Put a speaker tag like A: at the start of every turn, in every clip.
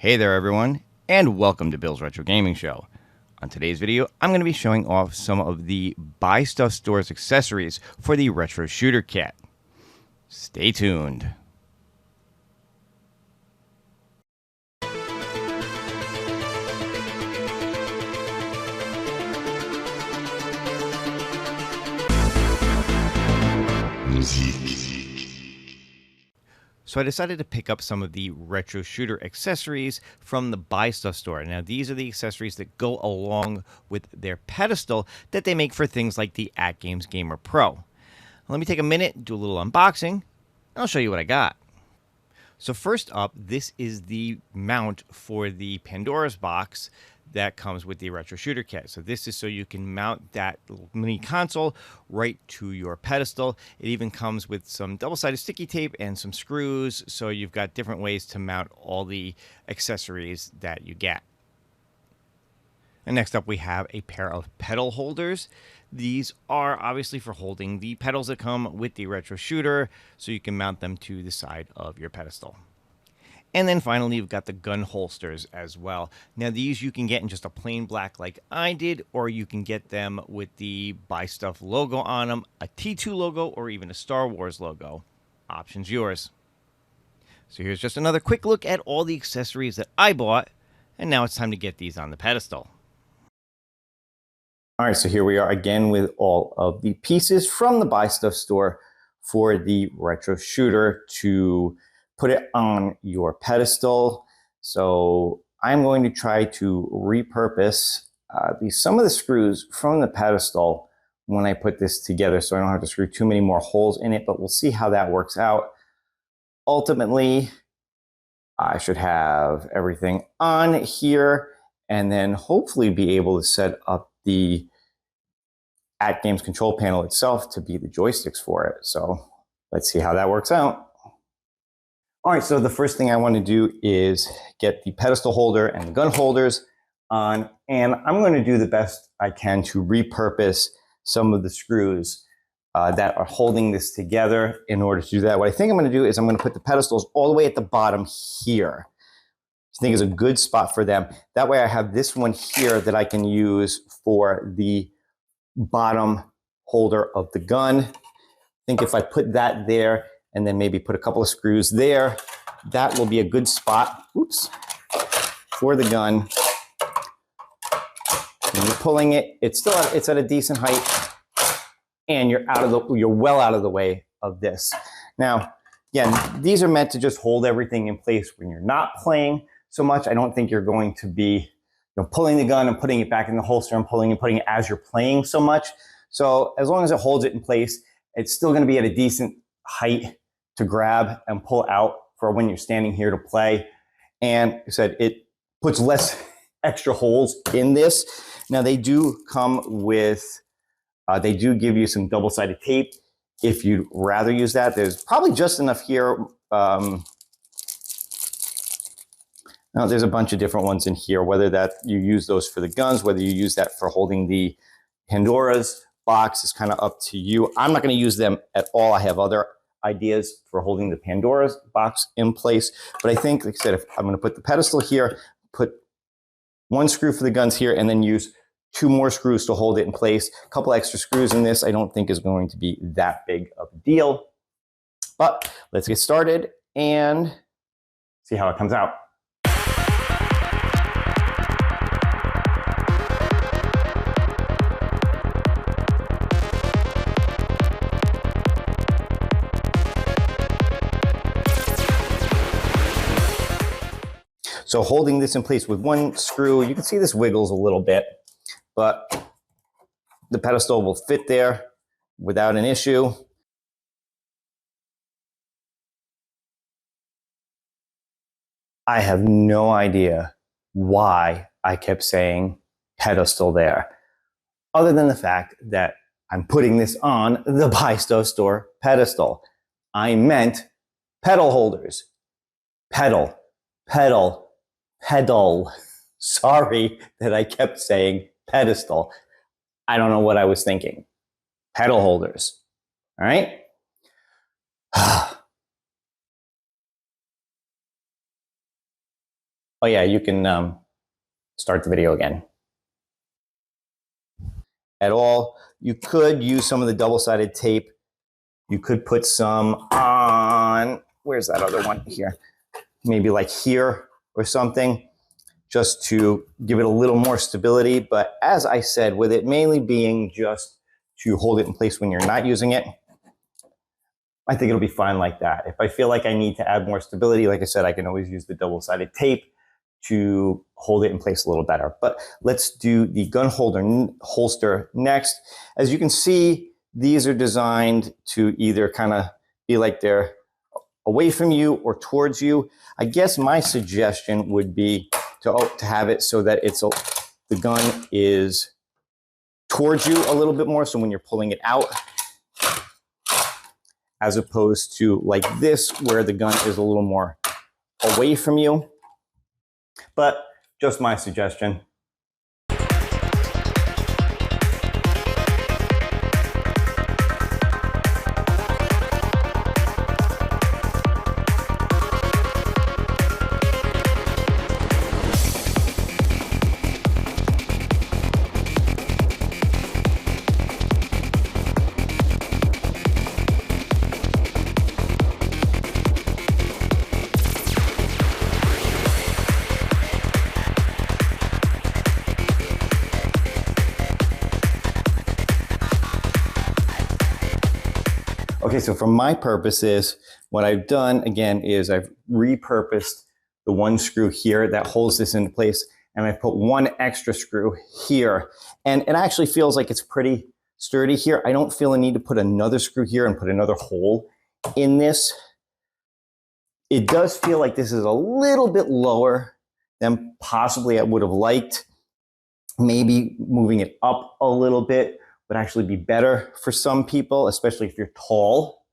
A: Hey there everyone, and welcome to Bill's Retro Gaming Show. On today's video, I'm going to be showing off some of the Buy Stuff Store's accessories for the Retro Shooter Kit. Stay tuned. So I decided to pick up some of the Retro Shooter accessories from the Buy Stuff store. Now these are the accessories that go along with their pedestal that they make for things like the AtGames Gamer Pro. Let me take a minute, do a little unboxing, and I'll show you what I got. So first up, this is the mount for the Pandora's box that comes with the Retro Shooter Kit. So this is so you can mount that mini console right to your pedestal. It even comes with some double-sided sticky tape and some screws, so you've got different ways to mount all the accessories that you get. And next up, we have a pair of pedal holders. These are obviously for holding the pedals that come with the Retro Shooter, so you can mount them to the side of your pedestal. And then finally, you've got the gun holsters as well. Now, these you can get in just a plain black like I did, or you can get them with the Buy Stuff logo on them, a T2 logo, or even a Star Wars logo. Options yours. So here's just another quick look at all the accessories that I bought, and now it's time to get these on the pedestal. All right, so here we are again with all of the pieces from the Buy Stuff store for the Retro Shooter to put it on your pedestal. So I'm going to try to repurpose some of the screws from the pedestal when I put this together, so I don't have to screw too many more holes in it, but we'll see how that works out. Ultimately, I should have everything on here and then hopefully be able to set up the AtGames control panel itself to be the joysticks for it. So let's see how that works out. All right, so the first thing I want to do is get the pedestal holder and the gun holders on, and I'm going to do the best I can to repurpose some of the screws that are holding this together in order to do that. What I think I'm going to do is I'm going to put the pedestals all the way at the bottom here. I think is a good spot for them. That way I have this one here that I can use for the bottom holder of the gun. I think if I put that there and then maybe put a couple of screws there, that will be a good spot, for the gun. When you're pulling it, it's at a decent height, and you're well out of the way of this. Now, again, these are meant to just hold everything in place when you're not playing so much. I don't think you're going to be pulling the gun and putting it back in the holster and putting it as you're playing so much. So as long as it holds it in place, it's still going to be at a decent height to grab and pull out for when you're standing here to play. And I said it puts less extra holes in this. Now they do come with, they do give you some double-sided tape if you'd rather use that. There's probably just enough here. Now there's a bunch of different ones in here, whether that you use those for the guns, whether you use that for holding the Pandora's box is kind of up to you. I'm not going to use them at all. I have other ideas for holding the Pandora's box in place. But I think, like I said, if I'm going to put the pedestal here, put one screw for the guns here, and then use two more screws to hold it in place. A couple extra screws in this I don't think is going to be that big of a deal. But let's get started and see how it comes out. So holding this in place with one screw, you can see this wiggles a little bit, but the pedestal will fit there without an issue. I have no idea why I kept saying pedestal there, other than the fact that I'm putting this on the Buy Stuff store pedestal. I meant pedal holders. Pedal, pedal, pedal. Sorry that I kept saying pedestal. I don't know what I was thinking. Pedal holders. All right. Oh yeah, you can start the video again. At all, you could use some of the double-sided tape. You could put some on, where's that other one here? Maybe like here or something, just to give it a little more stability. But as I said, with it mainly being just to hold it in place when you're not using it, I think it'll be fine like that. If I feel like I need to add more stability, like I said, I can always use the double-sided tape to hold it in place a little better. But let's do the gun holster next. As you can see, these are designed to either kind of be like they're away from you or towards you. I guess my suggestion would be to have it so that the gun is towards you a little bit more, so when you're pulling it out, as opposed to like this, where the gun is a little more away from you. But just my suggestion. Okay, so for my purposes, what I've done again is I've repurposed the one screw here that holds this into place, and I put one extra screw here. And it actually feels like it's pretty sturdy here. I don't feel a need to put another screw here and put another hole in this. It does feel like this is a little bit lower than possibly I would have liked. Maybe moving it up a little bit would actually be better for some people, especially if you're tall,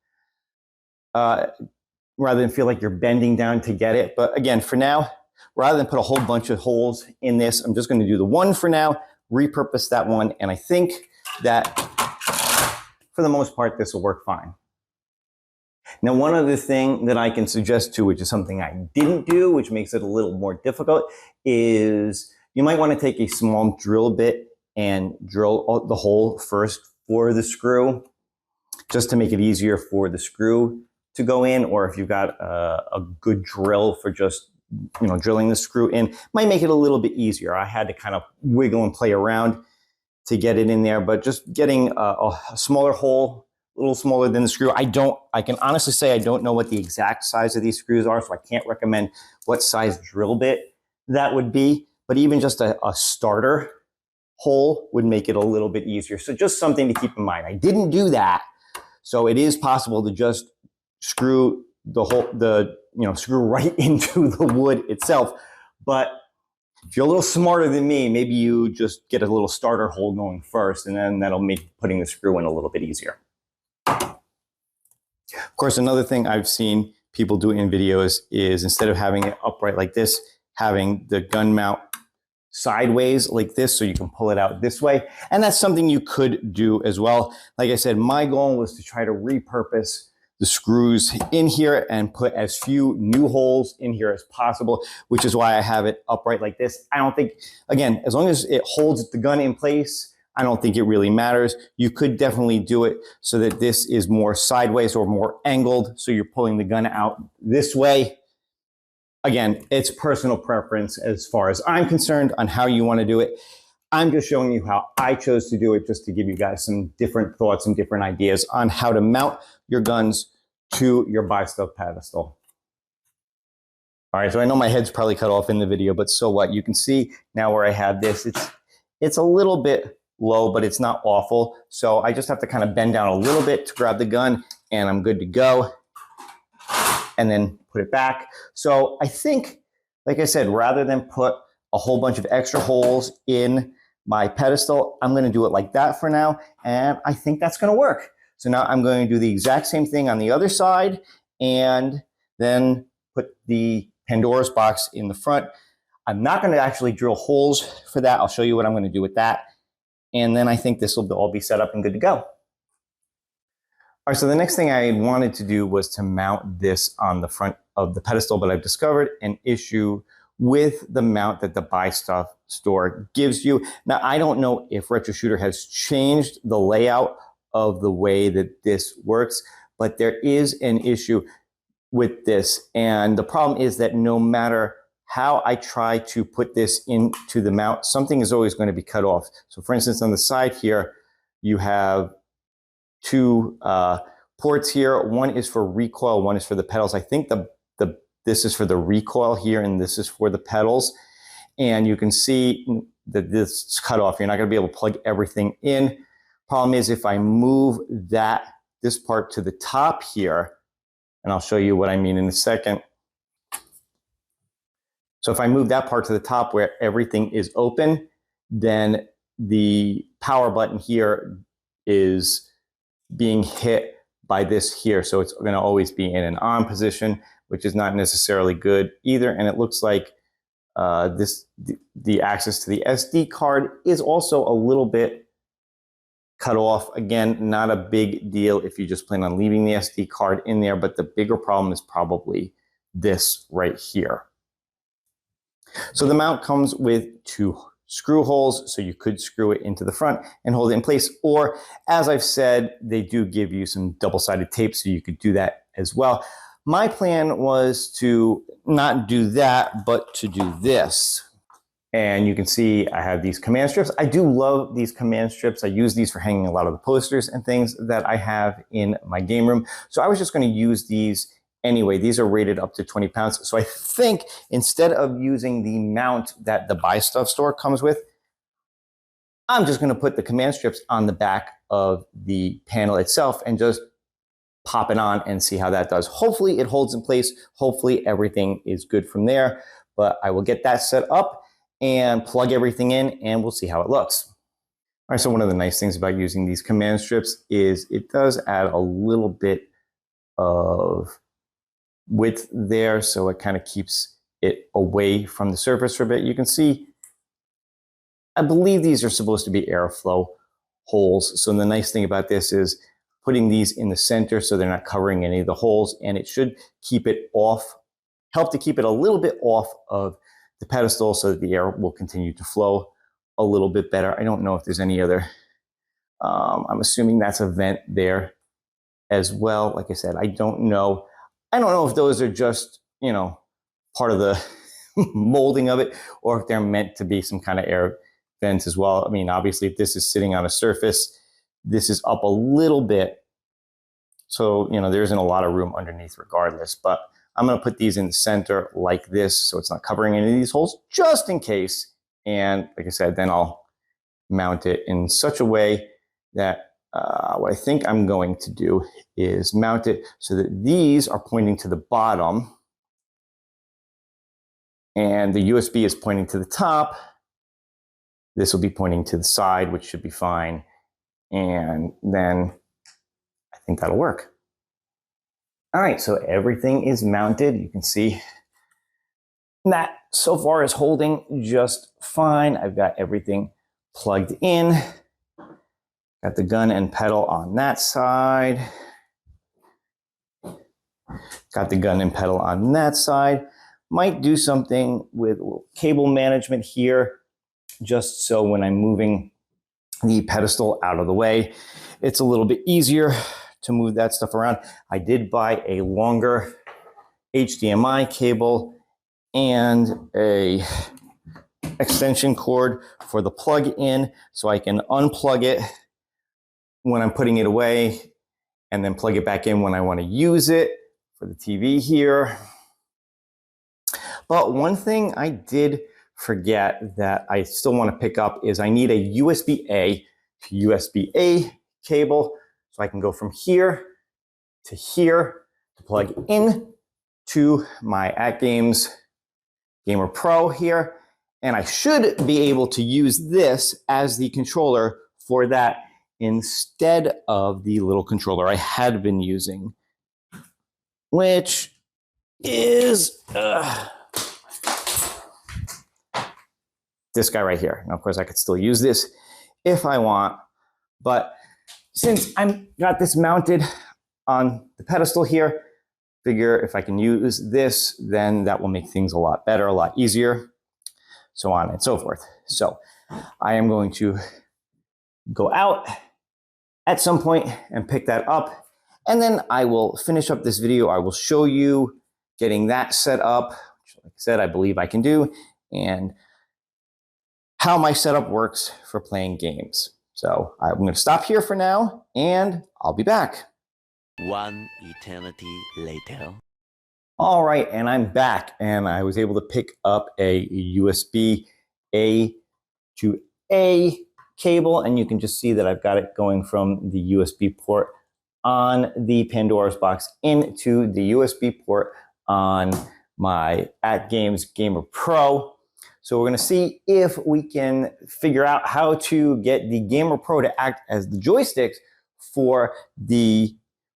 A: rather than feel like you're bending down to get it. But again, for now, rather than put a whole bunch of holes in this, I'm just going to do the one for now, repurpose that one, and I think that for the most part, this will work fine. Now, one other thing that I can suggest too, which is something I didn't do, which makes it a little more difficult, is you might want to take a small drill bit and drill the hole first for the screw, just to make it easier for the screw to go in. Or if you've got a good drill for just drilling the screw in, might make it a little bit easier. I had to kind of wiggle and play around to get it in there, but just getting a smaller hole, a little smaller than the screw. I can honestly say I don't know what the exact size of these screws are, so I can't recommend what size drill bit that would be, but even just a starter hole would make it a little bit easier. So just something to keep in mind. I didn't do that, so it is possible to just screw screw right into the wood itself. But if you're a little smarter than me, maybe you just get a little starter hole going first, and then that'll make putting the screw in a little bit easier. Of course, another thing I've seen people do in videos is, instead of having it upright like this, having the gun mount sideways like this, so you can pull it out this way. And that's something you could do as well. Like I said, my goal was to try to repurpose the screws in here and put as few new holes in here as possible, which is why I have it upright like this. I don't think, again, as long as it holds the gun in place, I don't think it really matters. You could definitely do it so that this is more sideways or more angled, so you're pulling the gun out this way. Again, it's personal preference as far as I'm concerned on how you want to do it. I'm just showing you how I chose to do it, just to give you guys some different thoughts and different ideas on how to mount your guns to your Buy Stuff pedestal. All right, so I know my head's probably cut off in the video, but so what? You can see now where I have this. It's a little bit low, but it's not awful. So I just have to kind of bend down a little bit to grab the gun, and I'm good to go. And then put it back. So I think, like I said, rather than put a whole bunch of extra holes in my pedestal, I'm going to do it like that for now, and I think that's going to work. So now I'm going to do the exact same thing on the other side, and then put the Pandora's box in the front. I'm not going to actually drill holes for that. I'll show you what I'm going to do with that, and then I think this will all be set up and good to go. All right, so the next thing I wanted to do was to mount this on the front of the pedestal, but I've discovered an issue with the mount that the Buy Stuff store gives you. Now, I don't know if Retro Shooter has changed the layout of the way that this works, but there is an issue with this. And the problem is that no matter how I try to put this into the mount, something is always going to be cut off. So for instance, on the side here, you have two ports here. One is for recoil, one is for the pedals. I think this is for the recoil here, and this is for the pedals. And you can see that this is cut off. You're not going to be able to plug everything in. Problem is, if I move this part to the top here, and I'll show you what I mean in a second. So if I move that part to the top where everything is open, then the power button here is being hit by this here. So it's going to always be in an on position, which is not necessarily good either. And it looks like the access to the SD card is also a little bit cut off. Again, not a big deal if you just plan on leaving the SD card in there, but the bigger problem is probably this right here. So the mount comes with two screw holes, so you could screw it into the front and hold it in place. Or, as I've said, they do give you some double-sided tape, so you could do that as well. My plan was to not do that, but to do this. And you can see I have these command strips. I do love these command strips. I use these for hanging a lot of the posters and things that I have in my game room. So I was just going to use these anyway. These are rated up to 20 pounds. So I think instead of using the mount that the Buy Stuff store comes with, I'm just going to put the command strips on the back of the panel itself and just pop it on and see how that does. Hopefully it holds in place. Hopefully everything is good from there. But I will get that set up and plug everything in, and we'll see how it looks. All right, so one of the nice things about using these command strips is it does add a little bit of width there, so it kind of keeps it away from the surface for a bit. You can see, I believe these are supposed to be airflow holes. So the nice thing about this is putting these in the center so they're not covering any of the holes, and it should keep it off, help to keep it a little bit off of the pedestal so that the air will continue to flow a little bit better. I don't know if there's any other, I'm assuming that's a vent there as well. Like I said, I don't know. I don't know if those are just, you know, part of the molding of it, or if they're meant to be some kind of air vents as well. I mean, obviously, if this is sitting on a surface, this is up a little bit. So, you know, there isn't a lot of room underneath regardless, but I'm going to put these in the center like this so it's not covering any of these holes just in case. And like I said, then I'll mount it in such a way that what I think I'm going to do is mount it so that these are pointing to the bottom and the USB is pointing to the top. This will be pointing to the side, which should be fine. And then I think that'll work. All right, so everything is mounted. You can see that so far is holding just fine. I've got everything plugged in. Got the gun and pedal on that side. Got the gun and pedal on that side. Might do something with cable management here, just so when I'm moving the pedestal out of the way, it's a little bit easier to move that stuff around. I did buy a longer HDMI cable and a extension cord for the plug-in, so I can unplug it when I'm putting it away and then plug it back in when I want to use it for the TV here. But one thing I did forget that I still want to pick up is I need a USB-A to USB-A cable, so I can go from here to plug in to my AtGames Gamer Pro here. And I should be able to use this as the controller for that instead of the little controller I had been using, which is this guy right here. Now, of course, I could still use this if I want, but since I've got this mounted on the pedestal here, figure if I can use this, then that will make things a lot better, a lot easier, so on and so forth. So I am going to go out at some point and pick that up, and then I will finish up this video. I will show you getting that set up, which, like I said, I believe I can do, and how my setup works for playing games. So I'm going to stop here for now, and I'll be back.
B: One eternity later.
A: All right, and I'm back, and I was able to pick up a USB A to A cable, and you can just see that I've got it going from the USB port on the Pandora's box into the USB port on my At Games Gamer Pro. So we're going to see if we can figure out how to get the Gamer Pro to act as the joysticks for the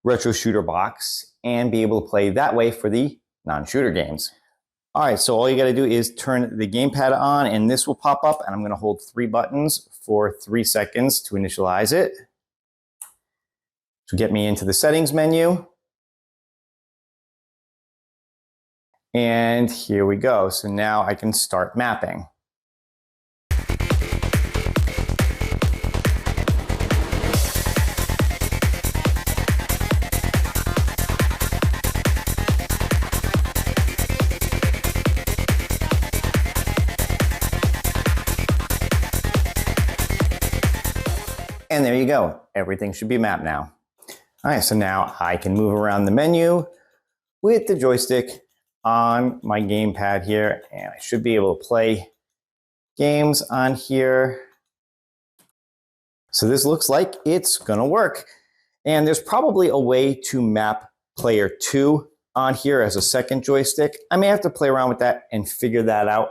A: retro shooter box and be able to play that way for the non-shooter games. All right, so all you got to do is turn the gamepad on, and this will pop up, and I'm going to hold 3 buttons for 3 seconds to initialize it. To get me into the settings menu. And here we go. So now I can start mapping. And there you go. Everything should be mapped now. All right, so now I can move around the menu with the joystick on my gamepad here, and I should be able to play games on here. So this looks like it's gonna work. And there's probably a way to map player 2 on here as a second joystick. I may have to play around with that and figure that out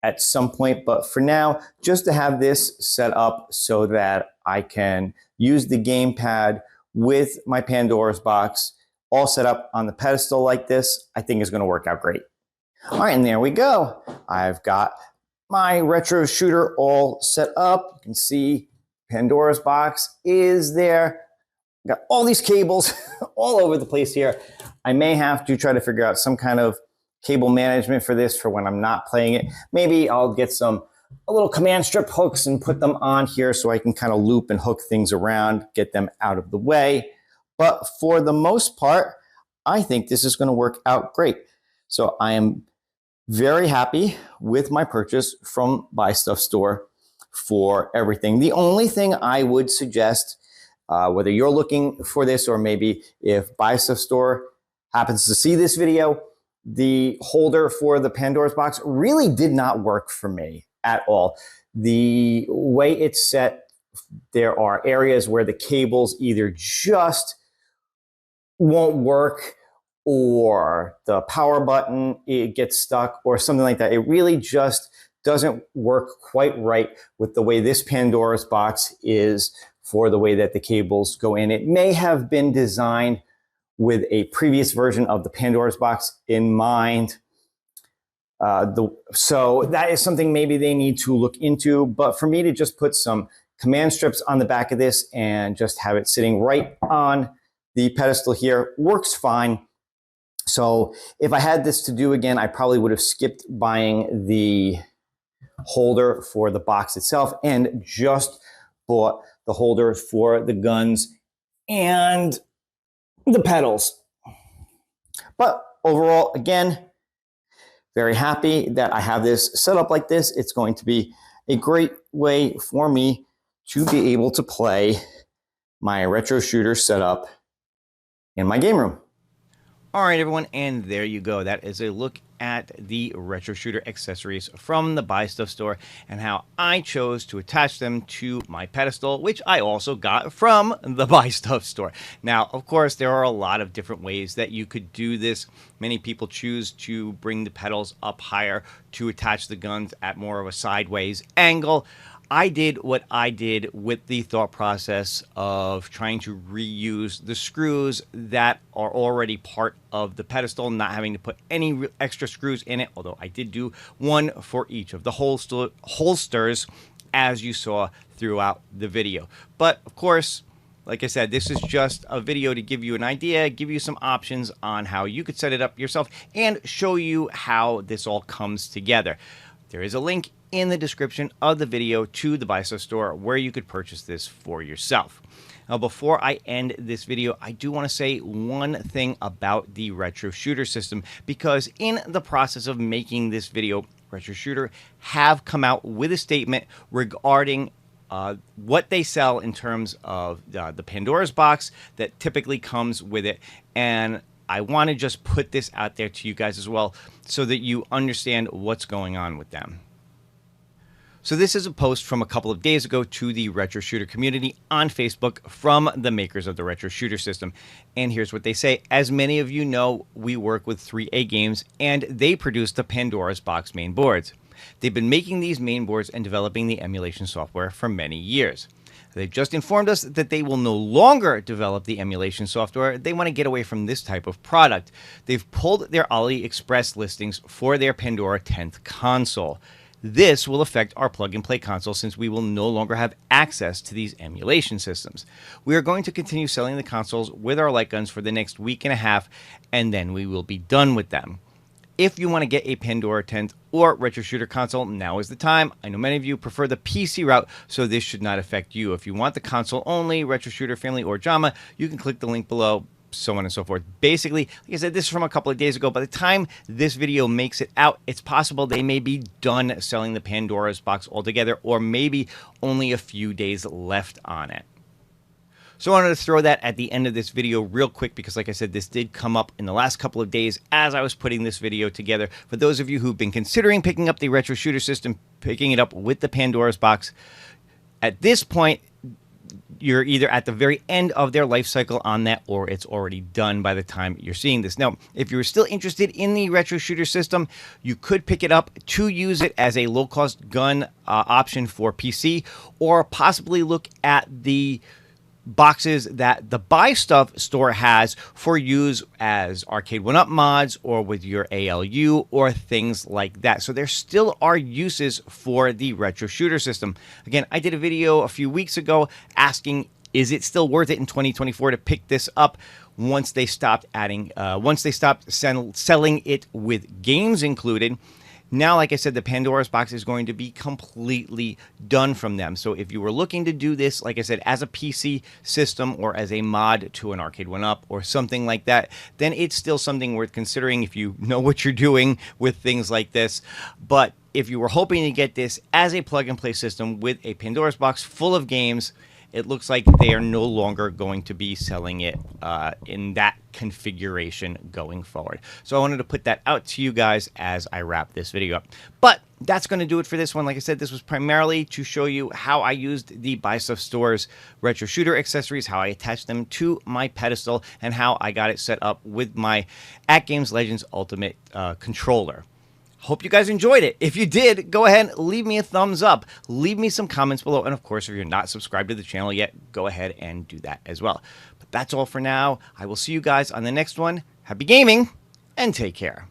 A: at some point, but for now, just to have this set up so that I can use the gamepad with my Pandora's box all set up on the pedestal like this, I think is going to work out great. All right, and there we go. I've got my retro shooter all set up. You can see Pandora's box is there. Got all these cables all over the place here. I may have to try to figure out some kind of cable management for this for when I'm not playing it. Maybe I'll get a little command strip hooks and put them on here so I can kind of loop and hook things around, get them out of the way. But for the most part, I think this is going to work out great. So I am very happy with my purchase from Buy Stuff Store for everything. The only thing I would suggest, whether you're looking for this or maybe if Buy Stuff Store happens to see this video, the holder for the Pandora's box really did not work for me at all. The way it's set, there are areas where the cables either just won't work or the power button, it gets stuck or something like that. It really just doesn't work quite right with the way this Pandora's box is for the way that the cables go in. It may have been designed with a previous version of the Pandora's box in mind. So that is something maybe they need to look into. But for me to just put some command strips on the back of this and just have it sitting right on the pedestal here works fine. So if I had this to do again, I probably would have skipped buying the holder for the box itself and just bought the holder for the guns and the pedals. But overall, again, very happy that I have this set up like this. It's going to be a great way for me to be able to play my retro shooter setup in my game room. All right, everyone, and there you go. That is a look at the retro shooter accessories from the Buy Stuff Store and how I chose to attach them to my pedestal, which I also got from the Buy Stuff Store. Now, of course, there are a lot of different ways that you could do this. Many people choose to bring the pedals up higher to attach the guns at more of a sideways angle. I did what I did with the thought process of trying to reuse the screws that are already part of the pedestal, not having to put any extra screws in it, although I did do one for each of the holsters, as you saw throughout the video. But of course, Like I said, this is just a video to give you an idea, give you some options on how you could set it up yourself, and show you how this all comes together. There is a link in the description of the video to the Buy Stuff store where you could purchase this for yourself. Now, before I end this video, I do want to say one thing about the Retro Shooter system, because in the process of making this video, Retro Shooter have come out with a statement regarding what they sell in terms of the Pandora's box that typically comes with it. And I want to just put this out there to you guys as well so that you understand what's going on with them. So this is a post from a couple of days ago to the Retro Shooter community on Facebook from the makers of the Retro Shooter system. And here's what they say. As many of you know, we work with 3A Games, and they produce the Pandora's box main boards. They've been making these main boards and developing the emulation software for many years. They've just informed us that they will no longer develop the emulation software. They want to get away from this type of product. They've pulled their AliExpress listings for their Pandora 10th console. This will affect our plug-and-play console since we will no longer have access to these emulation systems. We are going to continue selling the consoles with our light guns for the next week and a half, and then we will be done with them. If you want to get a Pandora 10th or Retro Shooter console, now is the time. I know many of you prefer the PC route, so this should not affect you. If you want the console only, Retro Shooter Family, or JAMA, you can click the link below, so on and so forth. Basically, like I said, this is from a couple of days ago. By the time this video makes it out, it's possible they may be done selling the Pandora's box altogether, or maybe only a few days left on it. So I wanted to throw that at the end of this video real quick because, like I said, this did come up in the last couple of days as I was putting this video together. For those of you who've been considering picking up the Retro Shooter system, picking it up with the Pandora's box, at this point, you're either at the very end of their life cycle on that, or it's already done by the time you're seeing this. Now, if you're still interested in the Retro Shooter system, you could pick it up to use it as a low-cost gun option for PC, or possibly look at the boxes that the Buy Stuff store has for use as Arcade 1-Up mods or with your ALU or things like that. So there still are uses for the Retro Shooter system. Again, I did a video a few weeks ago asking, is it still worth it in 2024 to pick this up once they stopped selling it with games included? Now, like I said, the Pandora's box is going to be completely done from them. So if you were looking to do this, like I said, as a PC system or as a mod to an Arcade 1-Up or something like that, then it's still something worth considering if you know what you're doing with things like this. But if you were hoping to get this as a plug-and-play system with a Pandora's box full of games, it looks like they are no longer going to be selling it in that configuration going forward. So I wanted to put that out to you guys as I wrap this video up. But that's going to do it for this one. Like I said, this was primarily to show you how I used the Buy Stuff store's Retro Shooter accessories, how I attached them to my pedestal, and how I got it set up with my AtGames Legends Ultimate controller. Hope you guys enjoyed it. If you did, go ahead and leave me a thumbs up. Leave me some comments below. And of course, if you're not subscribed to the channel yet, go ahead and do that as well. But that's all for now. I will see you guys on the next one. Happy gaming and take care.